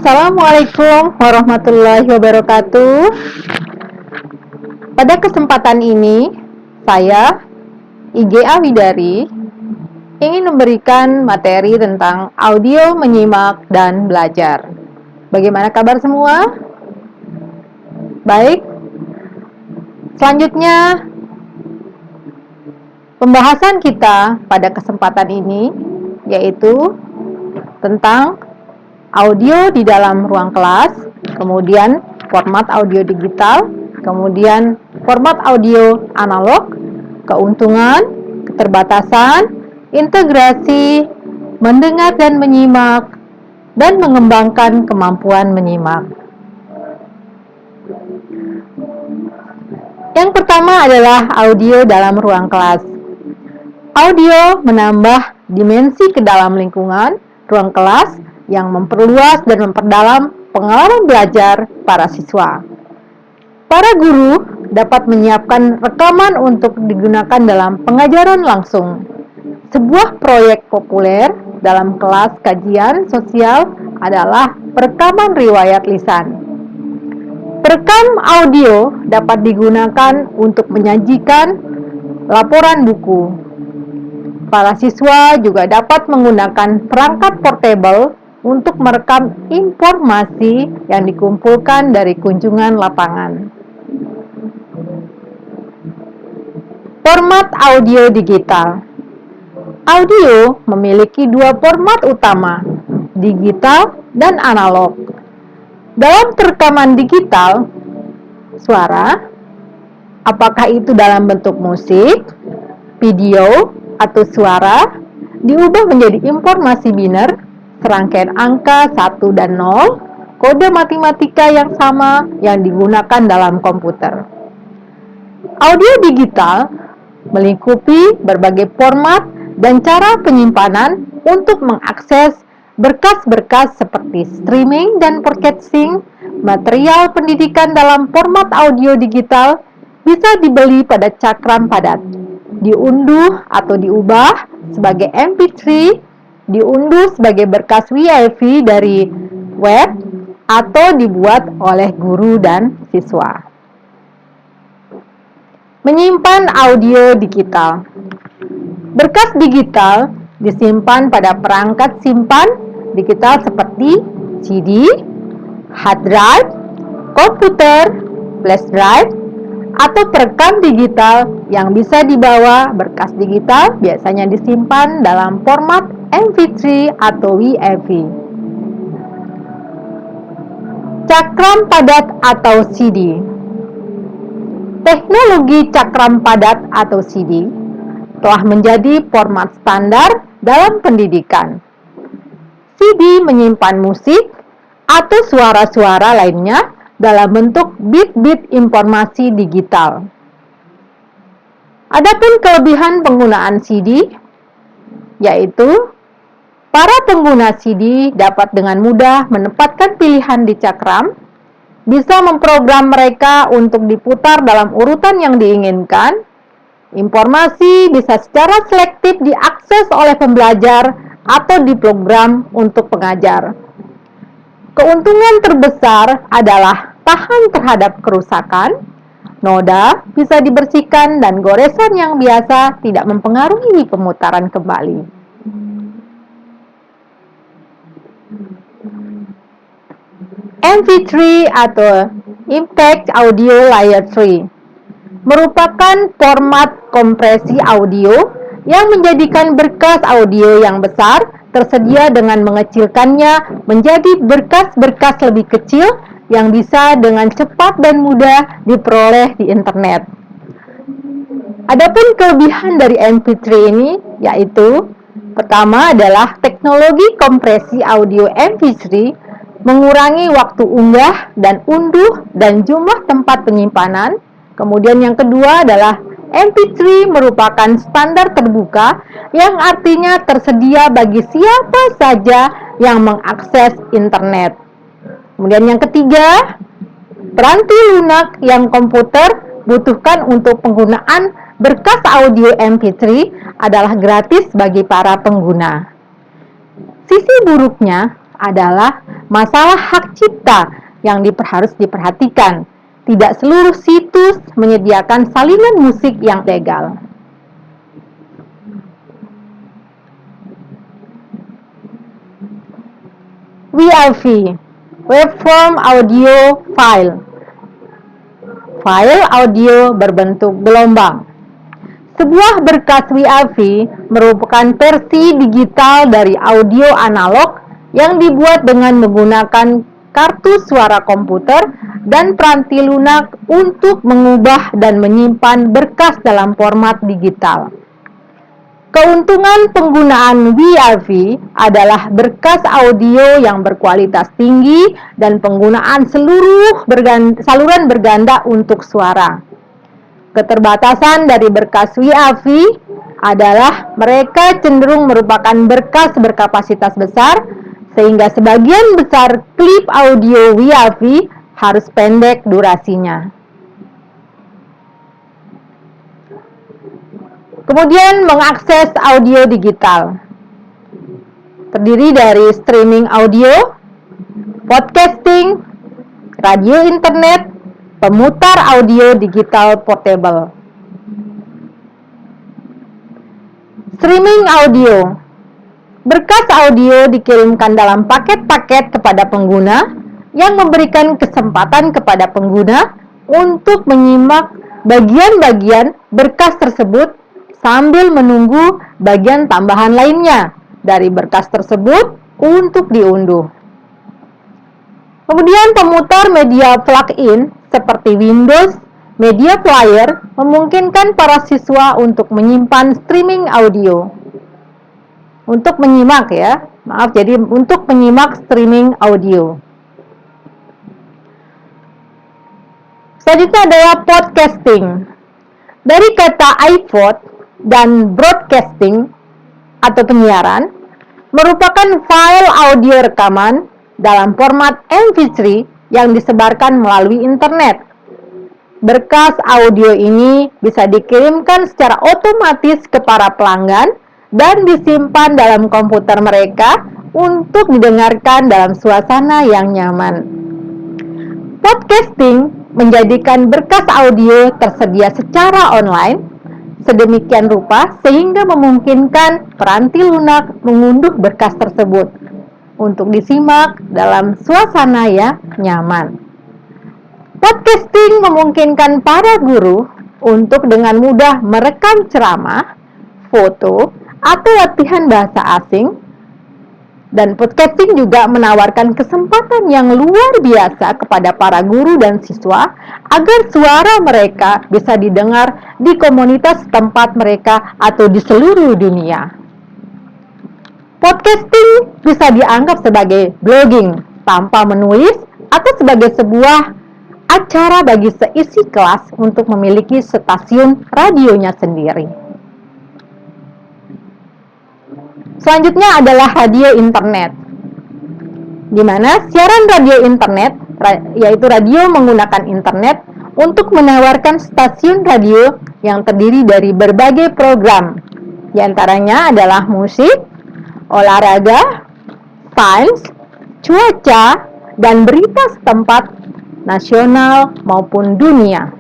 Assalamualaikum warahmatullahi wabarakatuh. Pada kesempatan ini, saya, IGA Widari, ingin memberikan materi tentang audio menyimak dan belajar. Bagaimana kabar semua? Baik. Selanjutnya, pembahasan kita pada kesempatan ini yaitu tentang audio di dalam ruang kelas, kemudian format audio digital, kemudian format audio analog, keuntungan, keterbatasan, integrasi, mendengar dan menyimak, dan mengembangkan kemampuan menyimak. Yang pertama adalah audio dalam ruang kelas. Audio menambah dimensi ke dalam lingkungan ruang kelas yang memperluas dan memperdalam pengalaman belajar para siswa. Para guru dapat menyiapkan rekaman untuk digunakan dalam pengajaran langsung. Sebuah proyek populer dalam kelas kajian sosial adalah perekaman riwayat lisan. Perekam audio dapat digunakan untuk menyajikan laporan buku. Para siswa juga dapat menggunakan perangkat portable untuk merekam informasi yang dikumpulkan dari kunjungan lapangan. Format audio digital. Audio memiliki dua format utama, digital dan analog. Dalam perekaman digital, suara, apakah itu dalam bentuk musik, video, atau suara, diubah menjadi informasi biner, serangkaian angka 1 dan 0, kode matematika yang sama yang digunakan dalam komputer. Audio digital melingkupi berbagai format dan cara penyimpanan untuk mengakses berkas-berkas seperti streaming dan podcasting. Material pendidikan dalam format audio digital bisa dibeli pada cakram padat, diunduh atau diubah sebagai MP3, diunduh sebagai berkas WiFi dari web, atau dibuat oleh guru dan siswa. Menyimpan audio digital. Berkas digital disimpan pada perangkat simpan digital seperti CD, hard drive, komputer, flash drive, atau perekam digital yang bisa dibawa. Berkas digital biasanya disimpan dalam format MP3 atau WiFi. Cakram padat atau CD. Teknologi cakram padat atau CD telah menjadi format standar dalam pendidikan. CD menyimpan musik atau suara-suara lainnya dalam bentuk bit-bit informasi digital. Adapun kelebihan penggunaan CD, yaitu para pengguna CD dapat dengan mudah menempatkan pilihan di cakram, bisa memprogram mereka untuk diputar dalam urutan yang diinginkan. Informasi bisa secara selektif diakses oleh pembelajar atau diprogram untuk pengajar. Keuntungan terbesar adalah tahan terhadap kerusakan, noda bisa dibersihkan, dan goresan yang biasa tidak mempengaruhi pemutaran kembali. MP3 atau Impact Audio Layer 3 merupakan format kompresi audio yang menjadikan berkas audio yang besar tersedia dengan mengecilkannya menjadi berkas-berkas lebih kecil yang bisa dengan cepat dan mudah diperoleh di internet. Adapun kelebihan dari MP3 ini yaitu, pertama adalah teknologi kompresi audio MP3 mengurangi waktu unggah dan unduh dan jumlah tempat penyimpanan. Kemudian yang kedua adalah MP3 merupakan standar terbuka yang artinya tersedia bagi siapa saja yang mengakses internet. Kemudian yang ketiga, peranti lunak yang komputer butuhkan untuk penggunaan berkas audio MP3 adalah gratis bagi para pengguna. Sisi buruknya adalah masalah hak cipta yang harus diperhatikan. Tidak seluruh situs menyediakan salinan musik yang legal. WAV, Waveform Audio File, file audio berbentuk gelombang. Sebuah berkas WAV merupakan versi digital dari audio analog yang dibuat dengan menggunakan kartu suara komputer dan peranti lunak untuk mengubah dan menyimpan berkas dalam format digital. Keuntungan penggunaan WAV adalah berkas audio yang berkualitas tinggi dan penggunaan saluran berganda untuk suara. Keterbatasan dari berkas WAV adalah mereka cenderung merupakan berkas berkapasitas besar, sehingga sebagian besar klip audio WAV harus pendek durasinya. Kemudian mengakses audio digital. Terdiri dari streaming audio, podcasting, radio internet, pemutar audio digital portable. Streaming audio. Berkas audio dikirimkan dalam paket-paket kepada pengguna yang memberikan kesempatan kepada pengguna untuk menyimak bagian-bagian berkas tersebut sambil menunggu bagian tambahan lainnya dari berkas tersebut untuk diunduh. Kemudian pemutar media plug-in seperti Windows Media Player memungkinkan para siswa untuk menyimpan streaming audio. Untuk menyimak untuk menyimak streaming audio. Selanjutnya adalah podcasting. Dari kata iPod dan broadcasting atau penyiaran merupakan file audio rekaman dalam format MP3 yang disebarkan melalui internet. Berkas audio ini bisa dikirimkan secara otomatis ke para pelanggan dan disimpan dalam komputer mereka untuk didengarkan dalam suasana yang nyaman. Podcasting menjadikan berkas audio tersedia secara online sedemikian rupa sehingga memungkinkan peranti lunak mengunduh berkas tersebut untuk disimak dalam suasana yang nyaman. Podcasting memungkinkan para guru untuk dengan mudah merekam ceramah, foto, atau latihan bahasa asing. Dan podcasting juga menawarkan kesempatan yang luar biasa kepada para guru dan siswa agar suara mereka bisa didengar di komunitas tempat mereka atau di seluruh dunia. Podcasting bisa dianggap sebagai blogging tanpa menulis atau sebagai sebuah acara bagi seisi kelas untuk memiliki stasiun radionya sendiri. Selanjutnya adalah radio internet, di mana siaran radio internet, yaitu radio menggunakan internet, untuk menawarkan stasiun radio yang terdiri dari berbagai program. Di antaranya adalah musik, olahraga, sains, cuaca, dan berita setempat nasional maupun dunia.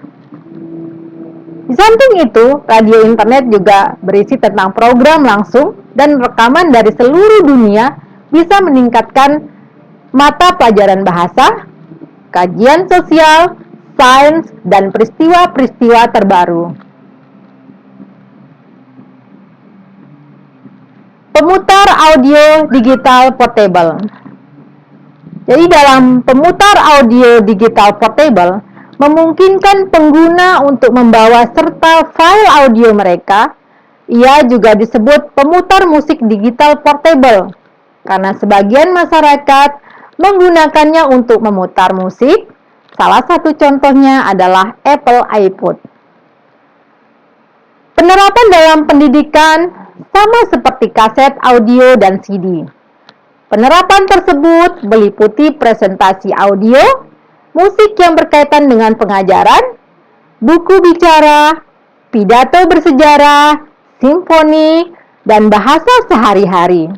Di samping itu, radio internet juga berisi tentang program langsung dan rekaman dari seluruh dunia, bisa meningkatkan mata pelajaran bahasa, kajian sosial, sains, dan peristiwa-peristiwa terbaru. Pemutar audio digital portable. Jadi dalam pemutar audio digital portable memungkinkan pengguna untuk membawa serta file audio mereka. Ia juga disebut pemutar musik digital portable karena sebagian masyarakat menggunakannya untuk memutar musik. Salah satu contohnya adalah Apple iPod. Penerapan dalam pendidikan sama seperti kaset audio dan CD. Penerapan tersebut meliputi presentasi audio, musik yang berkaitan dengan pengajaran, buku bicara, pidato bersejarah, simfoni, dan bahasa sehari-hari.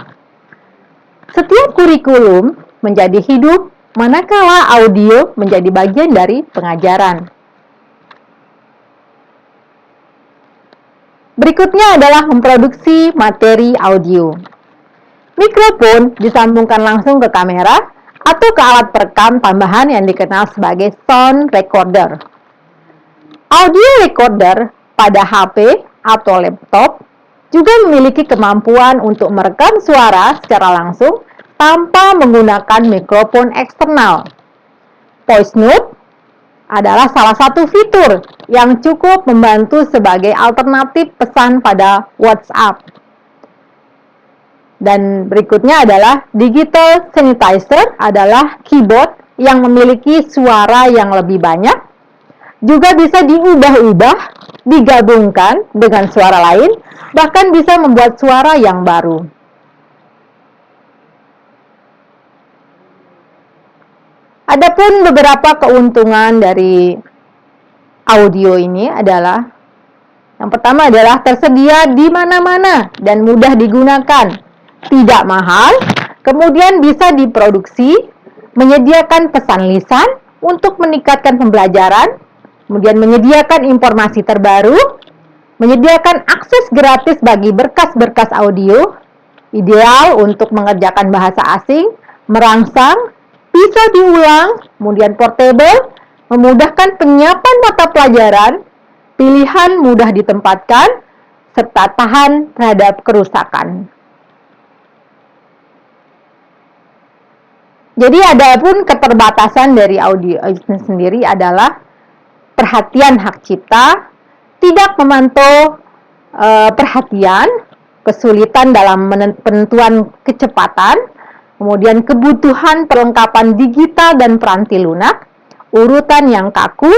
Setiap kurikulum menjadi hidup, manakala audio menjadi bagian dari pengajaran. Berikutnya adalah memproduksi materi audio. Mikrofon disambungkan langsung ke kamera atau ke alat perekam tambahan yang dikenal sebagai sound recorder. Audio recorder pada HP atau laptop juga memiliki kemampuan untuk merekam suara secara langsung tanpa menggunakan mikrofon eksternal. Voice note adalah salah satu fitur yang cukup membantu sebagai alternatif pesan pada WhatsApp. Dan berikutnya adalah digital synthesizer adalah keyboard yang memiliki suara yang lebih banyak, juga bisa diubah-ubah, digabungkan dengan suara lain, bahkan bisa membuat suara yang baru. Adapun beberapa keuntungan dari audio ini adalah, yang pertama adalah tersedia di mana-mana dan mudah digunakan, tidak mahal, kemudian bisa diproduksi, menyediakan pesan lisan untuk meningkatkan pembelajaran, kemudian menyediakan informasi terbaru, menyediakan akses gratis bagi berkas-berkas audio, ideal untuk mengerjakan bahasa asing, merangsang, bisa diulang, kemudian portable, memudahkan penyiapan mata pelajaran, pilihan mudah ditempatkan, serta tahan terhadap kerusakan. Jadi adapun keterbatasan dari audio itu sendiri adalah perhatian hak cipta, tidak memantau perhatian, kesulitan dalam penentuan kecepatan, kemudian kebutuhan perlengkapan digital dan peranti lunak, urutan yang kaku,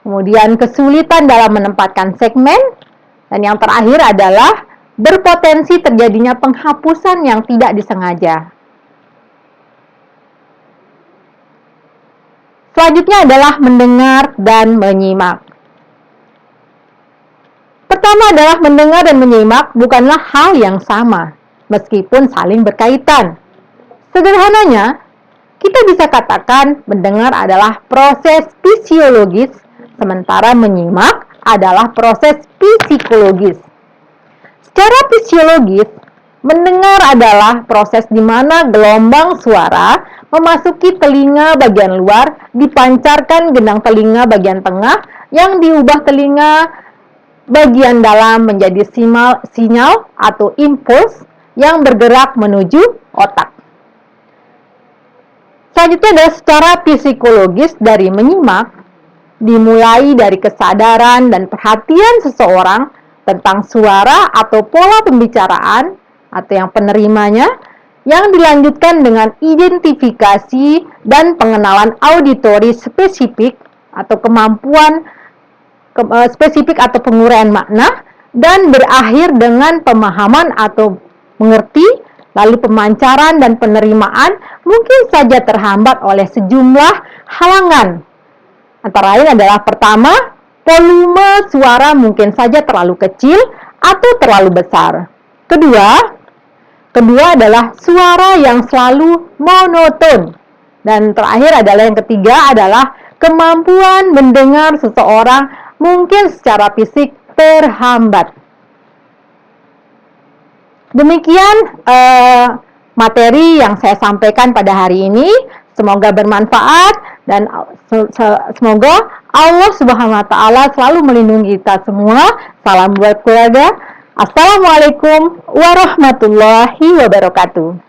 kemudian kesulitan dalam menempatkan segmen, dan yang terakhir adalah berpotensi terjadinya penghapusan yang tidak disengaja. Selanjutnya adalah mendengar dan menyimak. Pertama adalah mendengar dan menyimak bukanlah hal yang sama, meskipun saling berkaitan. Sederhananya, kita bisa katakan mendengar adalah proses fisiologis, sementara menyimak adalah proses psikologis. Secara fisiologis, mendengar adalah proses di mana gelombang suara memasuki telinga bagian luar, dipancarkan genang telinga bagian tengah, yang diubah telinga bagian dalam menjadi sinyal atau impuls yang bergerak menuju otak. Selanjutnya adalah secara psikologis dari menyimak, dimulai dari kesadaran dan perhatian seseorang tentang suara atau pola pembicaraan atau yang penerimanya, yang dilanjutkan dengan identifikasi dan pengenalan auditori spesifik atau kemampuan spesifik atau penguraian makna, dan berakhir dengan pemahaman atau mengerti, lalu pemancaran dan penerimaan mungkin saja terhambat oleh sejumlah halangan. Antara lain adalah pertama, volume suara mungkin saja terlalu kecil atau terlalu besar. Kedua adalah suara yang selalu monoton. Dan terakhir adalah yang ketiga adalah kemampuan mendengar seseorang mungkin secara fisik terhambat. Demikian materi yang saya sampaikan pada hari ini. Semoga bermanfaat dan semoga Allah Subhanahu wa taala selalu melindungi kita semua. Salam buat keluarga. Assalamualaikum warahmatullahi wabarakatuh.